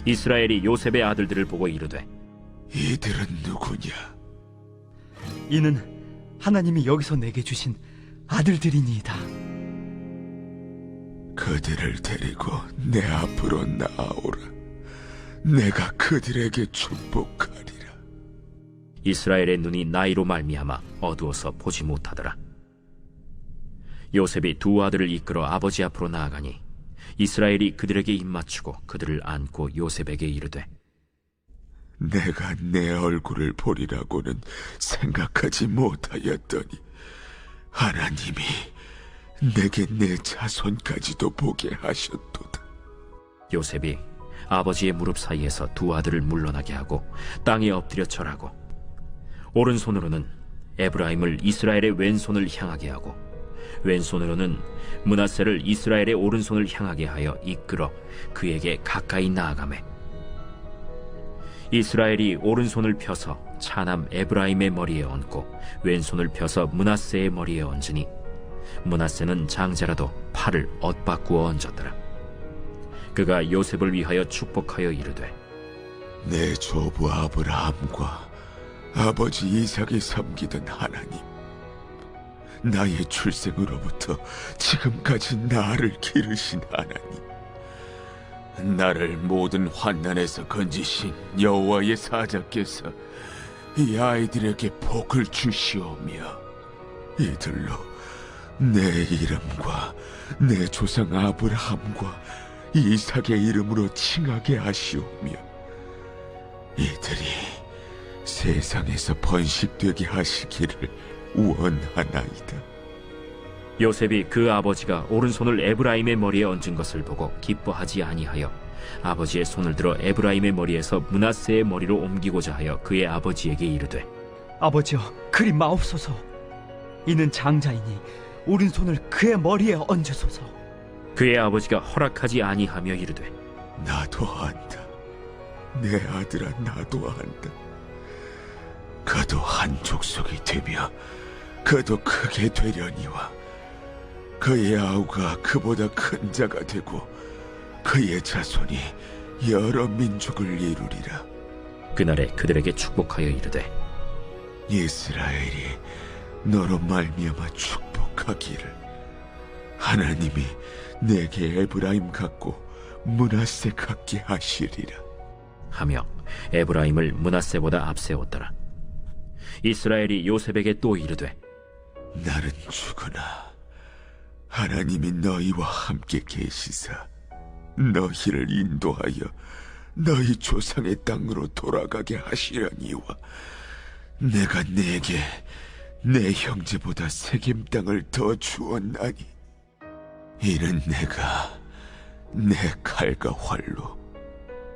이스라엘이 요셉의 아들들을 보고 이르되 이들은 누구냐? 이는 하나님이 여기서 내게 주신 아들들이니이다. 그들을 데리고 내 앞으로 나아오라. 내가 그들에게 축복하리라. 이스라엘의 눈이 나이로 말미암아 어두워서 보지 못하더라. 요셉이 두 아들을 이끌어 아버지 앞으로 나아가니 이스라엘이 그들에게 입맞추고 그들을 안고 요셉에게 이르되 내가 내 얼굴을 보리라고는 생각하지 못하였더니 하나님이 내게 내 자손까지도 보게 하셨도다. 요셉이 아버지의 무릎 사이에서 두 아들을 물러나게 하고 땅에 엎드려 절하고 오른손으로는 에브라임을 이스라엘의 왼손을 향하게 하고 왼손으로는 므낫세를 이스라엘의 오른손을 향하게 하여 이끌어 그에게 가까이 나아가매 이스라엘이 오른손을 펴서 차남 에브라임의 머리에 얹고 왼손을 펴서 므낫세의 머리에 얹으니 므낫세는 장자라도 팔을 엇바꾸어 얹었더라. 그가 요셉을 위하여 축복하여 이르되 내 조부 아브라함과 아버지 이삭이 섬기던 하나님, 나의 출생으로부터 지금까지 나를 기르신 하나님, 나를 모든 환난에서 건지신 여호와의 사자께서 이 아이들에게 복을 주시오며 이들로 내 이름과 내 조상 아브라함과 이삭의 이름으로 칭하게 하시오며 이들이 세상에서 번식되게 하시기를 원하나이다. 요셉이 그 아버지가 오른손을 에브라임의 머리에 얹은 것을 보고 기뻐하지 아니하여 아버지의 손을 들어 에브라임의 머리에서 므낫세의 머리로 옮기고자 하여 그의 아버지에게 이르되 아버지여, 그리 마옵소서. 이는 장자이니 오른손을 그의 머리에 얹으소서. 그의 아버지가 허락하지 아니하며 이르되 나도 안다. 내 아들아, 나도 안다. 그도 한 족속이 되며 그도 크게 되려니와 그의 아우가 그보다 큰 자가 되고 그의 자손이 여러 민족을 이루리라. 그날에 그들에게 축복하여 이르되 이스라엘이 너로 말미암아 축복하기를 하나님이 내게 에브라임 같고 므낫세 같게 하시리라 하며 에브라임을 므낫세보다 앞세웠더라. 이스라엘이 요셉에게 또 이르되 나는 죽으나 하나님이 너희와 함께 계시사 너희를 인도하여 너희 조상의 땅으로 돌아가게 하시려니와 내가 네게 내 형제보다 세겜 땅을 더 주었나니 이는 내가 내 칼과 활로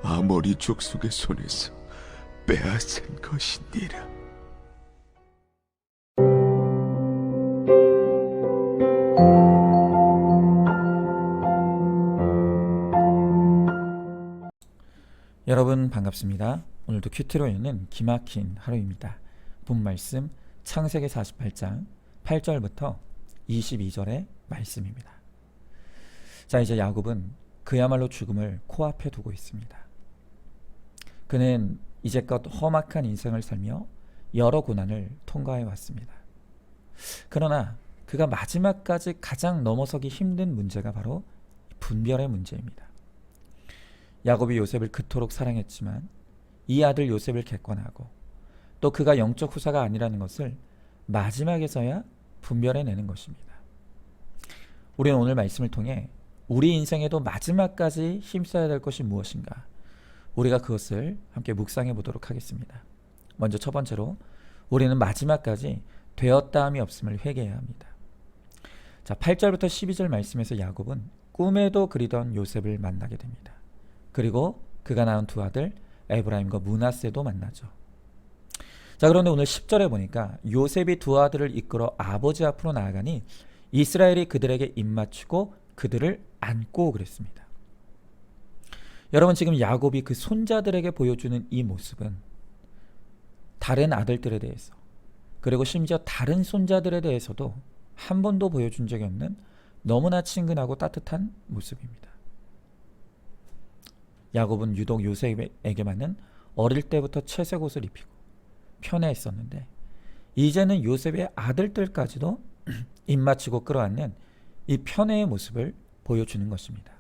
아모리 족속의 손에서 빼앗은 것이니라. 여러분 반갑습니다. 오늘도 큐티로 여는 기막힌 하루입니다. 본 말씀 창세기 48장 8절부터 22절의 말씀입니다. 자, 이제 야곱은 그야말로 죽음을 코앞에 두고 있습니다. 그는 이제껏 험악한 인생을 살며 여러 고난을 통과해 왔습니다. 그러나 그가 마지막까지 가장 넘어서기 힘든 문제가 바로 분별의 문제입니다. 야곱이 요셉을 그토록 사랑했지만 이 아들 요셉을 객관하고 또 그가 영적 후사가 아니라는 것을 마지막에서야 분별해내는 것입니다. 우리는 오늘 말씀을 통해 우리 인생에도 마지막까지 힘써야 될 것이 무엇인가, 우리가 그것을 함께 묵상해 보도록 하겠습니다. 먼저 첫 번째로 우리는 마지막까지 되었다함이 없음을 회개해야 합니다. 자, 8절부터 12절 말씀에서 야곱은 꿈에도 그리던 요셉을 만나게 됩니다. 그리고 그가 낳은 두 아들 에브라임과 므낫세도 만나죠. 자, 그런데 오늘 10절에 보니까 요셉이 두 아들을 이끌어 아버지 앞으로 나아가니 이스라엘이 그들에게 입맞추고 그들을 안고 그랬습니다. 여러분, 지금 야곱이 그 손자들에게 보여주는 이 모습은 다른 아들들에 대해서, 그리고 심지어 다른 손자들에 대해서도 한 번도 보여준 적이 없는 너무나 친근하고 따뜻한 모습입니다. 야곱은 유독 요셉에게만은 어릴 때부터 채색 옷을 입히고 편애했었는데 이제는 요셉의 아들들까지도 입맞추고 끌어안는 이 편애의 모습을 보여주는 것입니다.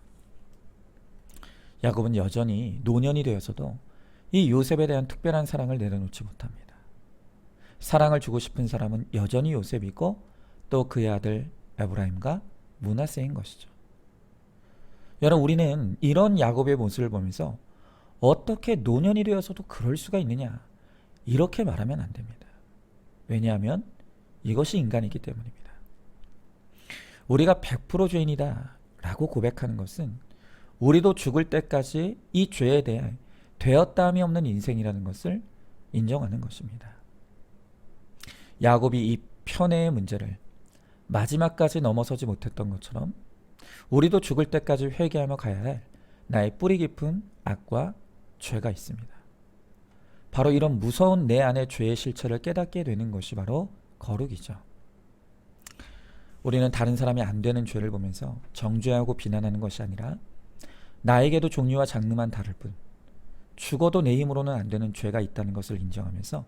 야곱은 여전히 노년이 되어서도 이 요셉에 대한 특별한 사랑을 내려놓지 못합니다. 사랑을 주고 싶은 사람은 여전히 요셉이고 또 그의 아들 에브라임과 므낫세인 것이죠. 여러분, 우리는 이런 야곱의 모습을 보면서 어떻게 노년이 되어서도 그럴 수가 있느냐, 이렇게 말하면 안 됩니다. 왜냐하면 이것이 인간이기 때문입니다. 우리가 100% 죄인이다 라고 고백하는 것은 우리도 죽을 때까지 이 죄에 대해 되었다함이 없는 인생이라는 것을 인정하는 것입니다. 야곱이 이 편애의 문제를 마지막까지 넘어서지 못했던 것처럼 우리도 죽을 때까지 회개하며 가야 할 나의 뿌리 깊은 악과 죄가 있습니다. 바로 이런 무서운 내 안의 죄의 실체를 깨닫게 되는 것이 바로 거룩이죠. 우리는 다른 사람이 안 되는 죄를 보면서 정죄하고 비난하는 것이 아니라 나에게도 종류와 장르만 다를 뿐 죽어도 내 힘으로는 안 되는 죄가 있다는 것을 인정하면서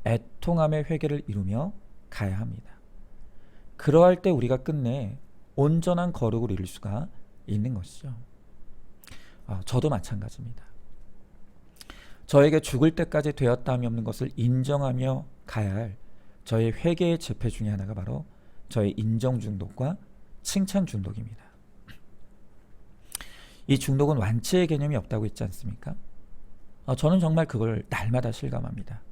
애통함의 회개를 이루며 가야 합니다. 그러할 때 우리가 끝내 온전한 거룩을 이룰 수가 있는 것이죠. 저도 마찬가지입니다. 저에게 죽을 때까지 되었다함이 없는 것을 인정하며 가야 할 저의 회개의 재패 중에 하나가 바로 저의 인정 중독과 칭찬 중독입니다. 이 중독은 완치의 개념이 없다고 했지 않습니까? 저는 정말 그걸 날마다 실감합니다.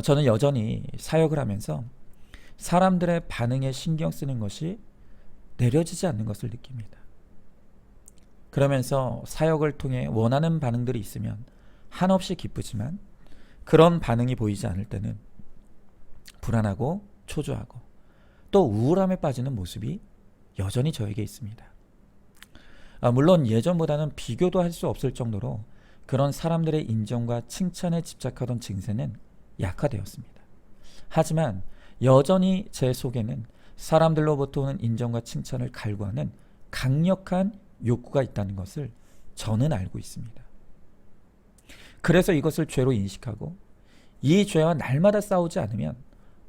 저는 여전히 사역을 하면서 사람들의 반응에 신경 쓰는 것이 내려지지 않는 것을 느낍니다. 그러면서 사역을 통해 원하는 반응들이 있으면 한없이 기쁘지만 그런 반응이 보이지 않을 때는 불안하고 초조하고 또 우울함에 빠지는 모습이 여전히 저에게 있습니다. 물론 예전보다는 비교도 할 수 없을 정도로 그런 사람들의 인정과 칭찬에 집착하던 증세는 약화되었습니다. 하지만 여전히 제 속에는 사람들로부터 오는 인정과 칭찬을 갈구하는 강력한 욕구가 있다는 것을 저는 알고 있습니다. 그래서 이것을 죄로 인식하고 이 죄와 날마다 싸우지 않으면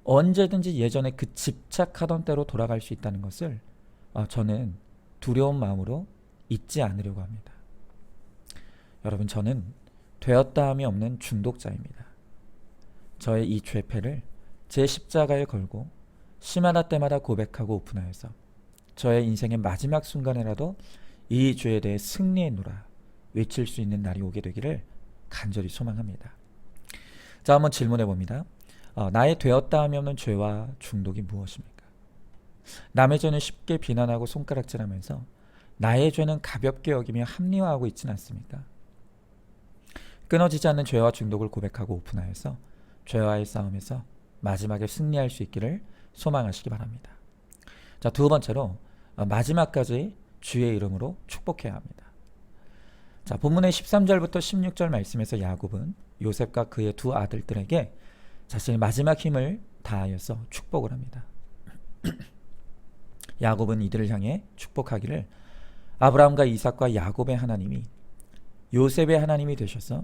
언제든지 예전에 그 집착하던 때로 돌아갈 수 있다는 것을 저는 두려운 마음으로 잊지 않으려고 합니다. 여러분, 저는 되었다함이 없는 중독자입니다. 저의 이 죄패를 제 십자가에 걸고 심하다 때마다 고백하고 오픈하여서 저의 인생의 마지막 순간에라도 이 죄에 대해 승리해노라 외칠 수 있는 날이 오게 되기를 간절히 소망합니다. 자, 한번 질문해 봅니다. 나의 되었다함이 없는 죄와 중독이 무엇입니까? 남의 죄는 쉽게 비난하고 손가락질하면서 나의 죄는 가볍게 여기며 합리화하고 있지는 않습니까? 끊어지지 않는 죄와 중독을 고백하고 오픈하여서 죄와의 싸움에서 마지막에 승리할 수 있기를 소망하시기 바랍니다. 자, 두 번째로 마지막까지 주의 이름으로 축복해야 합니다. 자, 본문의 13절부터 16절 말씀에서 야곱은 요셉과 그의 두 아들들에게 자신의 마지막 힘을 다하여서 축복을 합니다. 야곱은 이들을 향해 축복하기를 아브라함과 이삭과 야곱의 하나님이 요셉의 하나님이 되셔서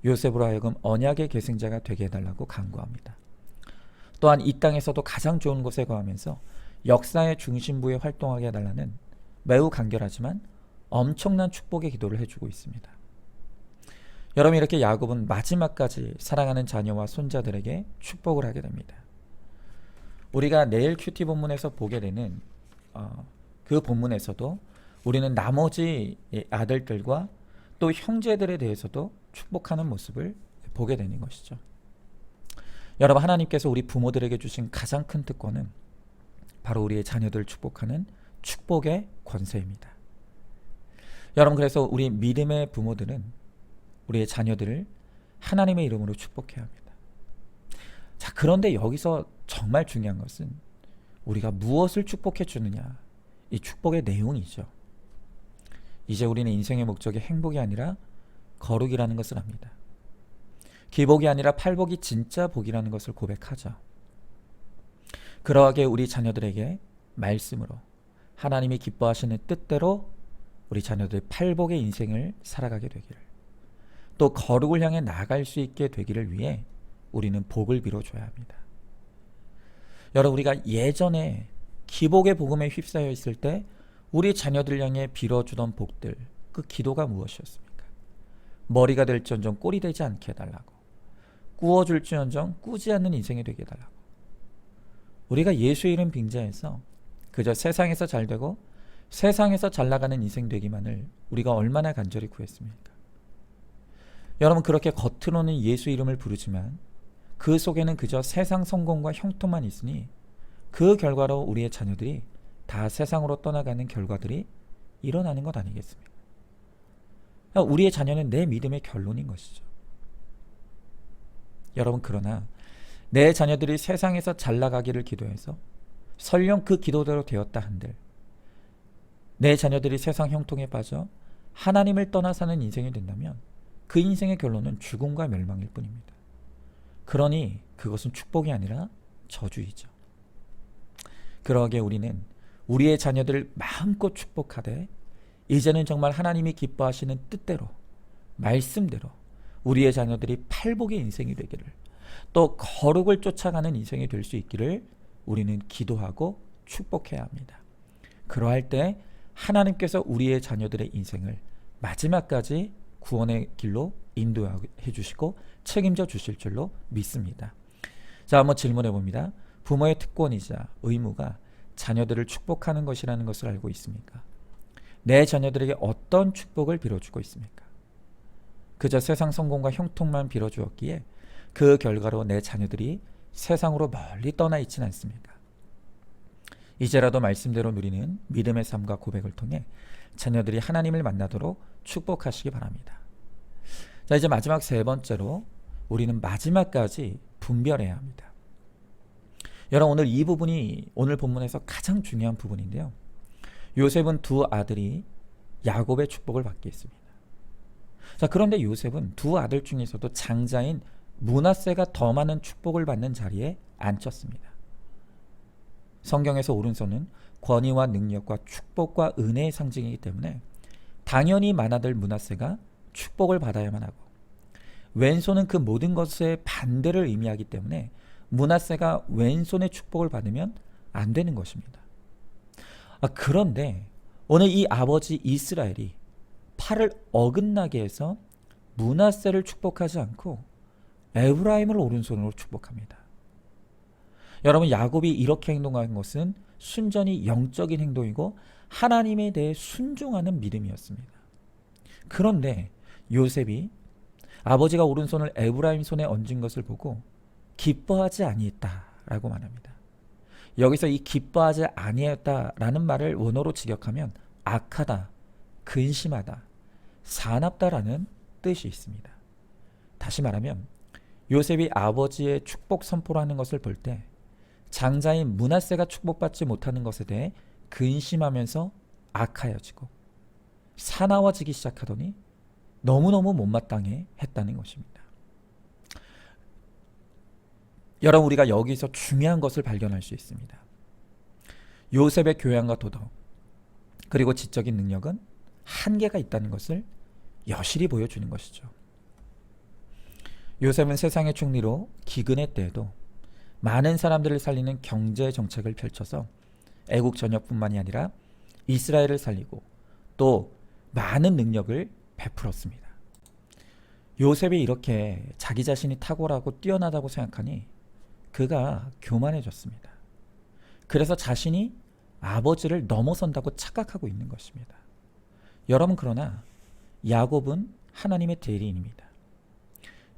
요셉으로 하여금 언약의 계승자가 되게 해달라고 간구합니다. 또한 이 땅에서도 가장 좋은 곳에 거하면서 역사의 중심부에 활동하게 해달라는 매우 간결하지만 엄청난 축복의 기도를 해주고 있습니다. 여러분, 이렇게 야곱은 마지막까지 사랑하는 자녀와 손자들에게 축복을 하게 됩니다. 우리가 내일 큐티 본문에서 보게 되는 그 본문에서도 우리는 나머지 아들들과 또 형제들에 대해서도 축복하는 모습을 보게 되는 것이죠. 여러분, 하나님께서 우리 부모들에게 주신 가장 큰 특권은 바로 우리의 자녀들을 축복하는 축복의 권세입니다. 여러분, 그래서 우리 믿음의 부모들은 우리의 자녀들을 하나님의 이름으로 축복해야 합니다. 자, 그런데 여기서 정말 중요한 것은 우리가 무엇을 축복해 주느냐, 이 축복의 내용이죠. 이제 우리는 인생의 목적이 행복이 아니라 거룩이라는 것을 압니다. 기복이 아니라 팔복이 진짜 복이라는 것을 고백하죠. 그러하게 우리 자녀들에게 말씀으로 하나님이 기뻐하시는 뜻대로 우리 자녀들의 팔복의 인생을 살아가게 되기를, 또 거룩을 향해 나아갈 수 있게 되기를 위해 우리는 복을 빌어줘야 합니다. 여러분, 우리가 예전에 기복의 복음에 휩싸여 있을 때 우리 자녀들 향해 빌어주던 복들, 그 기도가 무엇이었습니까? 머리가 될지언정 꼴이 되지 않게 해달라고, 꾸어줄지언정 꾸지 않는 인생이 되게 해달라고. 우리가 예수의 이름 빙자해서 그저 세상에서 잘 되고 세상에서 잘 나가는 인생 되기만을 우리가 얼마나 간절히 구했습니까? 여러분, 그렇게 겉으로는 예수 이름을 부르지만 그 속에는 그저 세상 성공과 형통만 있으니 그 결과로 우리의 자녀들이 다 세상으로 떠나가는 결과들이 일어나는 것 아니겠습니까? 우리의 자녀는 내 믿음의 결론인 것이죠. 여러분, 그러나 내 자녀들이 세상에서 잘 나가기를 기도해서 설령 그 기도대로 되었다 한들 내 자녀들이 세상 형통에 빠져 하나님을 떠나 사는 인생이 된다면 그 인생의 결론은 죽음과 멸망일 뿐입니다. 그러니 그것은 축복이 아니라 저주이죠. 그러기에 우리는 우리의 자녀들을 마음껏 축복하되 이제는 정말 하나님이 기뻐하시는 뜻대로, 말씀대로 우리의 자녀들이 팔복의 인생이 되기를, 또 거룩을 쫓아가는 인생이 될 수 있기를 우리는 기도하고 축복해야 합니다. 그러할 때 하나님께서 우리의 자녀들의 인생을 마지막까지 구원의 길로 인도해 주시고 책임져 주실 줄로 믿습니다. 자, 한번 질문해 봅니다. 부모의 특권이자 의무가 자녀들을 축복하는 것이라는 것을 알고 있습니까? 내 자녀들에게 어떤 축복을 빌어주고 있습니까? 그저 세상 성공과 형통만 빌어주었기에 그 결과로 내 자녀들이 세상으로 멀리 떠나 있지는 않습니까? 이제라도 말씀대로 누리는 믿음의 삶과 고백을 통해 자녀들이 하나님을 만나도록 축복하시기 바랍니다. 자, 이제 마지막 세 번째로 우리는 마지막까지 분별해야 합니다. 여러분, 오늘 이 부분이 오늘 본문에서 가장 중요한 부분인데요. 요셉은 두 아들이 야곱의 축복을 받게 했습니다. 자, 그런데 요셉은 두 아들 중에서도 장자인 므낫세가 더 많은 축복을 받는 자리에 앉혔습니다. 성경에서 오른손은 권위와 능력과 축복과 은혜의 상징이기 때문에 당연히 맏아들 므낫세가 축복을 받아야만 하고, 왼손은 그 모든 것의 반대를 의미하기 때문에 므낫세가 왼손의 축복을 받으면 안 되는 것입니다. 그런데 오늘 이 아버지 이스라엘이 팔을 어긋나게 해서 므낫세를 축복하지 않고 에브라임을 오른손으로 축복합니다. 여러분, 야곱이 이렇게 행동한 것은 순전히 영적인 행동이고 하나님에 대해 순종하는 믿음이었습니다. 그런데 요셉이 아버지가 오른손을 에브라임 손에 얹은 것을 보고 기뻐하지 아니했다라고 말합니다. 여기서 이 기뻐하지 아니했다라는 말을 원어로 직역하면 악하다, 근심하다, 사납다라는 뜻이 있습니다. 다시 말하면 요셉이 아버지의 축복 선포를 하는 것을 볼 때 장자인 므낫세가 축복받지 못하는 것에 대해 근심하면서 악하여지고 사나워지기 시작하더니 너무너무 못마땅해 했다는 것입니다. 여러분, 우리가 여기서 중요한 것을 발견할 수 있습니다. 요셉의 교양과 도덕 그리고 지적인 능력은 한계가 있다는 것을 여실히 보여주는 것이죠. 요셉은 세상의 총리로 기근의 때에도 많은 사람들을 살리는 경제 정책을 펼쳐서 애국 전역뿐만이 아니라 이스라엘을 살리고 또 많은 능력을 베풀었습니다. 요셉이 이렇게 자기 자신이 탁월하고 뛰어나다고 생각하니 그가 교만해졌습니다. 그래서 자신이 아버지를 넘어선다고 착각하고 있는 것입니다. 여러분, 그러나 야곱은 하나님의 대리인입니다.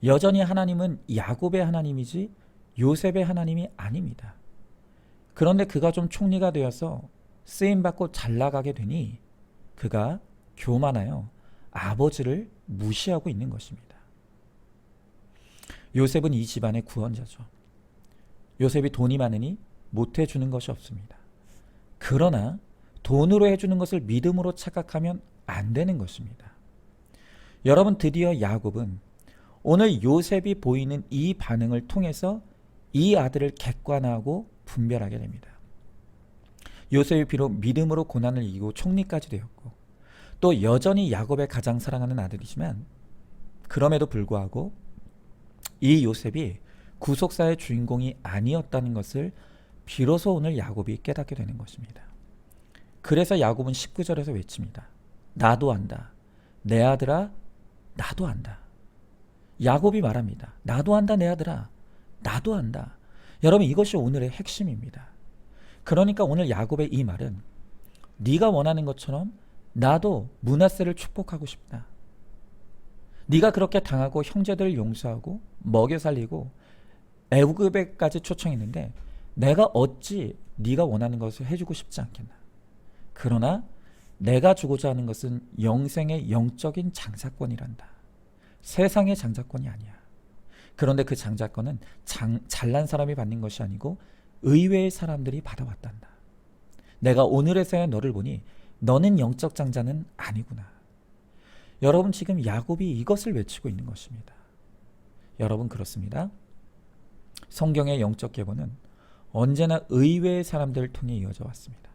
여전히 하나님은 야곱의 하나님이지 요셉의 하나님이 아닙니다. 그런데 그가 좀 총리가 되어서 쓰임받고 잘 나가게 되니 그가 교만하여 아버지를 무시하고 있는 것입니다. 요셉은 이 집안의 구원자죠. 요셉이 돈이 많으니 못해주는 것이 없습니다. 그러나 돈으로 해주는 것을 믿음으로 착각하면 안 되는 것입니다. 여러분, 드디어 야곱은 오늘 요셉이 보이는 이 반응을 통해서 이 아들을 객관화하고 분별하게 됩니다. 요셉이 비록 믿음으로 고난을 이기고 총리까지 되었고 또 여전히 야곱의 가장 사랑하는 아들이지만 그럼에도 불구하고 이 요셉이 구속사의 주인공이 아니었다는 것을 비로소 오늘 야곱이 깨닫게 되는 것입니다. 그래서 야곱은 19절에서 외칩니다. 나도 안다. 내 아들아, 나도 안다. 야곱이 말합니다. 나도 안다, 내 아들아. 나도 안다. 여러분, 이것이 오늘의 핵심입니다. 그러니까 오늘 야곱의 이 말은 네가 원하는 것처럼 나도 므낫세를 축복하고 싶다. 네가 그렇게 당하고 형제들을 용서하고 먹여 살리고 애굽에까지 초청했는데 내가 어찌 네가 원하는 것을 해주고 싶지 않겠나. 그러나 내가 주고자 하는 것은 영생의 영적인 장자권이란다. 세상의 장자권이 아니야. 그런데 그 장자권은 잘난 사람이 받는 것이 아니고 의외의 사람들이 받아왔단다. 내가 오늘에서야 너를 보니 너는 영적 장자는 아니구나. 여러분, 지금 야곱이 이것을 외치고 있는 것입니다. 여러분, 그렇습니다. 성경의 영적 계보는 언제나 의외의 사람들을 통해 이어져 왔습니다.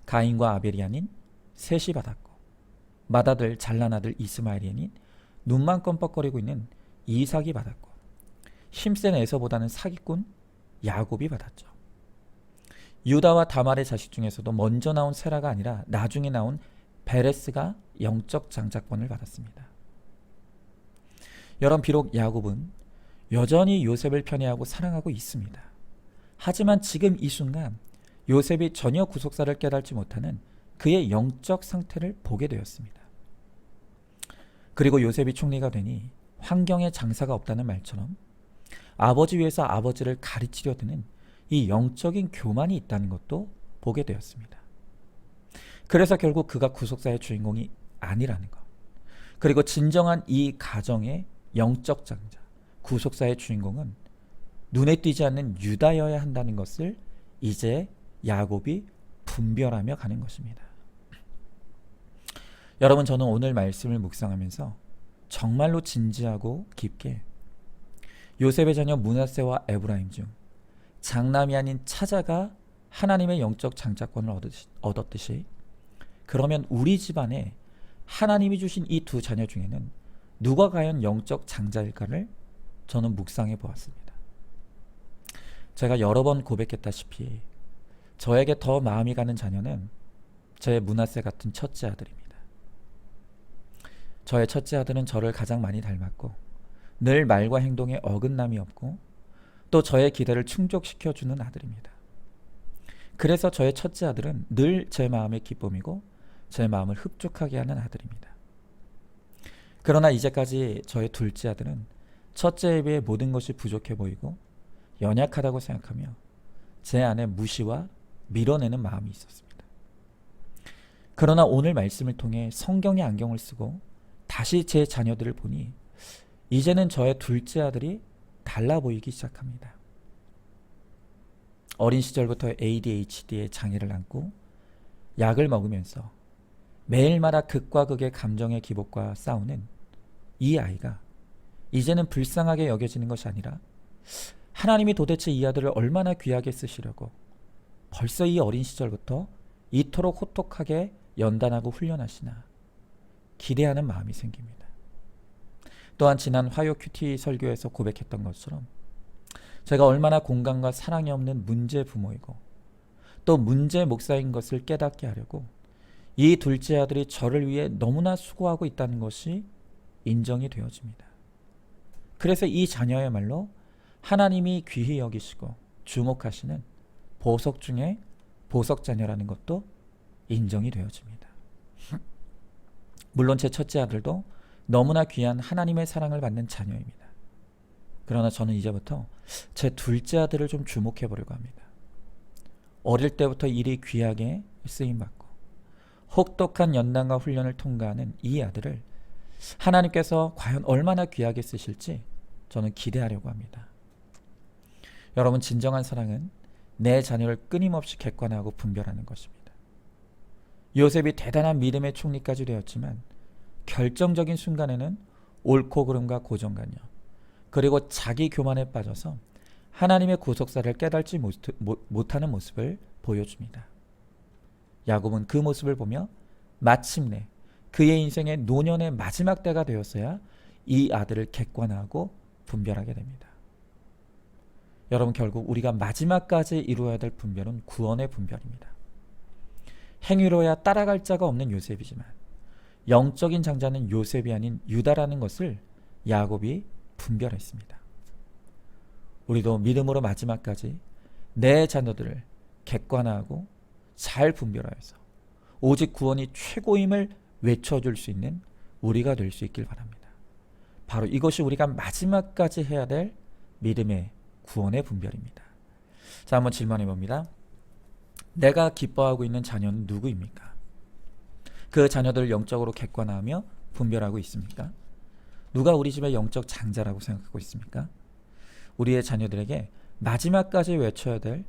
가인과 아벨이 아닌 셋이 받았고, 맏아들 잘난 아들 이스마엘이 아닌 눈만 껌뻑거리고 있는 이삭이 받았고, 힘센 에서보다는 사기꾼 야곱이 받았죠. 유다와 다말의 자식 중에서도 먼저 나온 세라가 아니라 나중에 나온 베레스가 영적 장자권을 받았습니다. 여러분, 비록 야곱은 여전히 요셉을 편애하고 사랑하고 있습니다. 하지만 지금 이 순간 요셉이 전혀 구속사를 깨닫지 못하는 그의 영적 상태를 보게 되었습니다. 그리고 요셉이 총리가 되니 환경에 장사가 없다는 말처럼 아버지 위에서 아버지를 가르치려 드는 이 영적인 교만이 있다는 것도 보게 되었습니다. 그래서 결국 그가 구속사의 주인공이 아니라는 것, 그리고 진정한 이 가정의 영적 장자, 구속사의 주인공은 눈에 띄지 않는 유다여야 한다는 것을 이제 야곱이 분별하며 가는 것입니다. 여러분, 저는 오늘 말씀을 묵상하면서 정말로 진지하고 깊게 요셉의 자녀 므낫세와 에브라임 중 장남이 아닌 차자가 하나님의 영적 장자권을 얻었듯이, 그러면 우리 집안에 하나님이 주신 이 두 자녀 중에는 누가 과연 영적 장자일까를 저는 묵상해 보았습니다. 제가 여러 번 고백했다시피 저에게 더 마음이 가는 자녀는 제 므낫세 같은 첫째 아들입니다. 저의 첫째 아들은 저를 가장 많이 닮았고 늘 말과 행동에 어긋남이 없고 또 저의 기대를 충족시켜주는 아들입니다. 그래서 저의 첫째 아들은 늘 제 마음의 기쁨이고 제 마음을 흡족하게 하는 아들입니다. 그러나 이제까지 저의 둘째 아들은 첫째에 비해 모든 것이 부족해 보이고 연약하다고 생각하며 제 안에 무시와 밀어내는 마음이 있었습니다. 그러나 오늘 말씀을 통해 성경의 안경을 쓰고 다시 제 자녀들을 보니 이제는 저의 둘째 아들이 달라 보이기 시작합니다. 어린 시절부터 ADHD의 장애를 안고 약을 먹으면서 매일마다 극과 극의 감정의 기복과 싸우는 이 아이가 이제는 불쌍하게 여겨지는 것이 아니라 하나님이 도대체 이 아들을 얼마나 귀하게 쓰시려고 벌써 이 어린 시절부터 이토록 호톡하게 연단하고 훈련하시나 기대하는 마음이 생깁니다. 또한 지난 화요 큐티 설교에서 고백했던 것처럼 제가 얼마나 공감과 사랑이 없는 문제 부모이고 또 문제 목사인 것을 깨닫게 하려고 이 둘째 아들이 저를 위해 너무나 수고하고 있다는 것이 인정이 되어집니다. 그래서 이 자녀야말로 하나님이 귀히 여기시고 주목하시는 보석 중에 보석 자녀라는 것도 인정이 되어집니다. 물론 제 첫째 아들도 너무나 귀한 하나님의 사랑을 받는 자녀입니다. 그러나 저는 이제부터 제 둘째 아들을 좀 주목해 보려고 합니다. 어릴 때부터 일이 귀하게 쓰임받고 혹독한 연단과 훈련을 통과하는 이 아들을 하나님께서 과연 얼마나 귀하게 쓰실지 저는 기대하려고 합니다. 여러분, 진정한 사랑은 내 자녀를 끊임없이 객관화하고 분별하는 것입니다. 요셉이 대단한 믿음의 총리까지 되었지만 결정적인 순간에는 옳고 그름과 고정관념 그리고 자기 교만에 빠져서 하나님의 구속사를 깨닫지 못하는 모습을 보여줍니다. 야곱은 그 모습을 보며 마침내 그의 인생의 노년의 마지막 때가 되었어야 이 아들을 객관하고 분별하게 됩니다. 여러분, 결국 우리가 마지막까지 이루어야 될 분별은 구원의 분별입니다. 행위로야 따라갈 자가 없는 요셉이지만 영적인 장자는 요셉이 아닌 유다라는 것을 야곱이 분별했습니다. 우리도 믿음으로 마지막까지 내 자녀들을 객관화하고 잘 분별하여서 오직 구원이 최고임을 외쳐줄 수 있는 우리가 될 수 있길 바랍니다. 바로 이것이 우리가 마지막까지 해야 될 믿음의 구원의 분별입니다. 자, 한번 질문해 봅니다. 내가 기뻐하고 있는 자녀는 누구입니까? 그 자녀들을 영적으로 객관화하며 분별하고 있습니까? 누가 우리 집의 영적 장자라고 생각하고 있습니까? 우리의 자녀들에게 마지막까지 외쳐야 될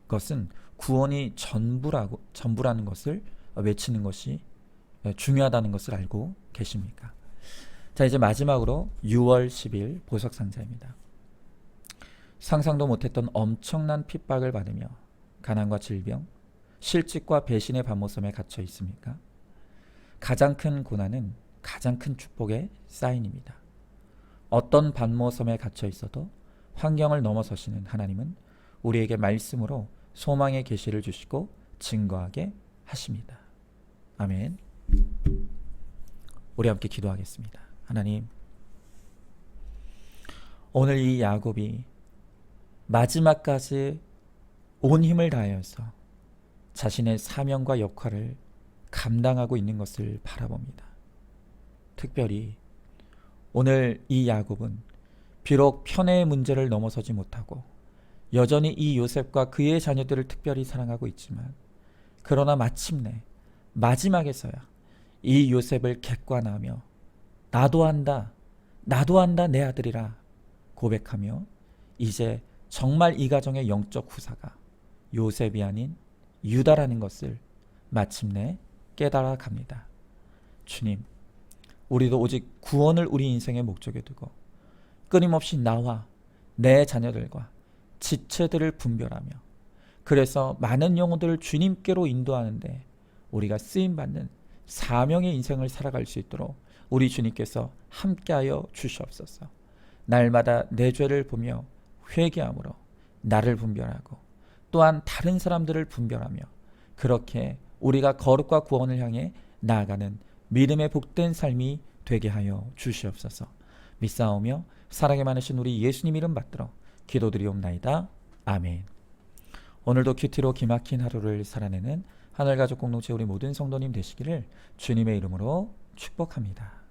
것은 구원이 전부라는 것을 외치는 것이 중요하다는 것을 알고 계십니까? 자, 이제 마지막으로 6월 10일 보석상자입니다. 상상도 못했던 엄청난 핍박을 받으며 가난과 질병, 실직과 배신의 반모섬에 갇혀 있습니까? 가장 큰 고난은 가장 큰 축복의 사인입니다. 어떤 반모섬에 갇혀 있어도 환경을 넘어서시는 하나님은 우리에게 말씀으로 소망의 계시를 주시고 증거하게 하십니다. 아멘. 우리 함께 기도하겠습니다. 하나님, 오늘 이 야곱이 마지막까지 온 힘을 다하여서 자신의 사명과 역할을 감당하고 있는 것을 바라봅니다. 특별히 오늘 이 야곱은 비록 편애의 문제를 넘어서지 못하고 여전히 이 요셉과 그의 자녀들을 특별히 사랑하고 있지만, 그러나 마침내 마지막에서야 이 요셉을 객관하며 나도 한다 내 아들이라 고백하며 이제 정말 이 가정의 영적 후사가 요셉이 아닌 유다라는 것을 마침내 깨달아 갑니다. 주님, 우리도 오직 구원을 우리 인생의 목적에 두고 끊임없이 나와 내 자녀들과 지체들을 분별하며, 그래서 많은 영혼들을 주님께로 인도하는데 우리가 쓰임받는 사명의 인생을 살아갈 수 있도록 우리 주님께서 함께하여 주시옵소서. 날마다 내 죄를 보며 회개함으로 나를 분별하고 또한 다른 사람들을 분별하며, 그렇게 우리가 거룩과 구원을 향해 나아가는 믿음의 복된 삶이 되게 하여 주시옵소서. 믿사오며 사랑에 많으신 우리 예수님 이름 받들어 기도드리옵나이다. 아멘. 오늘도 큐티로 기막힌 하루를 살아내는 하늘가족 공동체 우리 모든 성도님 되시기를 주님의 이름으로 축복합니다.